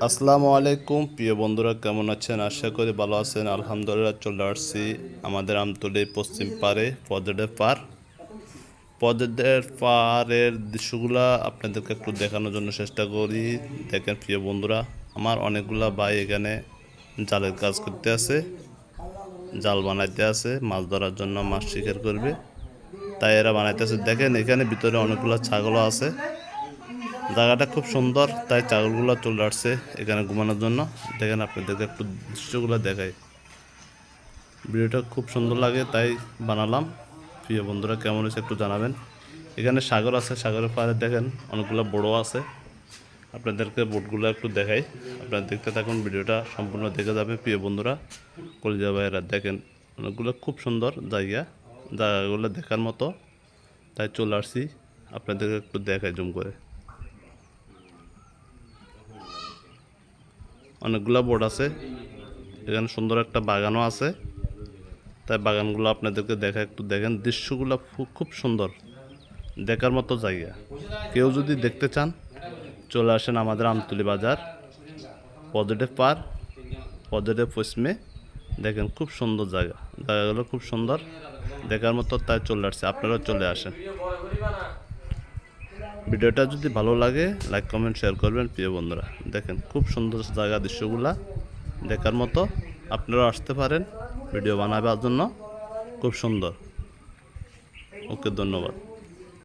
আসসালামু আলাইকুম প্রিয় বন্ধুরা, কেমন আছেন? আশা করি ভালো আছেন। আলহামদুলিল্লাহ, চলে আসছি আমাদের আমতলী পশ্চিম পাড়ে পদ্মের পাড়। পদ্মের পাড়ের দৃশ্যগুলা আপনাদেরকে একটু দেখানোর জন্য চেষ্টা করি। দেখেন প্রিয় বন্ধুরা, আমার অনেকগুলা ভাই এখানে জালের কাজ করতে আছে, জাল বানাইতে আছে, মাছ ধরার জন্য, মাছ শিকার করবে, তাই এরা বানাইতেছে। দেখেন এখানে ভিতরে অনেকগুলো ছাগলও আছে। জায়গাটা খুব সুন্দর, তাই ছাগলগুলো চলে আসছে এখানে ঘুমানোর জন্য। দেখেন আপনাদেরকে একটু দৃশ্যগুলো দেখাই। ভিডিওটা খুব সুন্দর লাগে তাই বানালাম। প্রিয় বন্ধুরা, কেমন হয়েছে একটু জানাবেন। এখানে সাগর আছে, সাগরের পাড়ে দেখেন অনেকগুলো বড় আছে। আপনাদেরকে বোটগুলো একটু দেখাই, আপনারা দেখতে থাকুন, ভিডিওটা সম্পূর্ণ দেখে যাবে। প্রিয় বন্ধুরা, কলিজা ভাইয়েরা, দেখেন অনেকগুলো খুব সুন্দর জায়গাগুলো দেখার মতো, তাই চলে আসছি আপনাদেরকে একটু দেখাই জুম করে। অনেকগুলো বোট আছে এখানে, সুন্দর একটা বাগানও আছে, তাই বাগানগুলো আপনাদেরকে দেখা, একটু দেখেন দৃশ্যগুলো খুব সুন্দর, দেখার মতো জায়গা। কেউ যদি দেখতে চান চলে আসেন আমাদের আমতলী বাজার, পজিটিভ পার, পজিটিভ পশ্চিমে। দেখেন খুব সুন্দর জায়গাগুলো খুব সুন্দর, দেখার মতো, তাই চলে আসছে। আপনারাও চলে আসেন। ভিডিওটা যদি ভালো লাগে লাইক কমেন্ট শেয়ার করবেন। প্রিয় বন্ধুরা, দেখেন খুব সুন্দর জায়গা, দৃশ্যগুলা দেখার মতো। আপনারাও আসতে পারেন ভিডিও বানাবার জন্য, খুব সুন্দর। ওকে, ধন্যবাদ।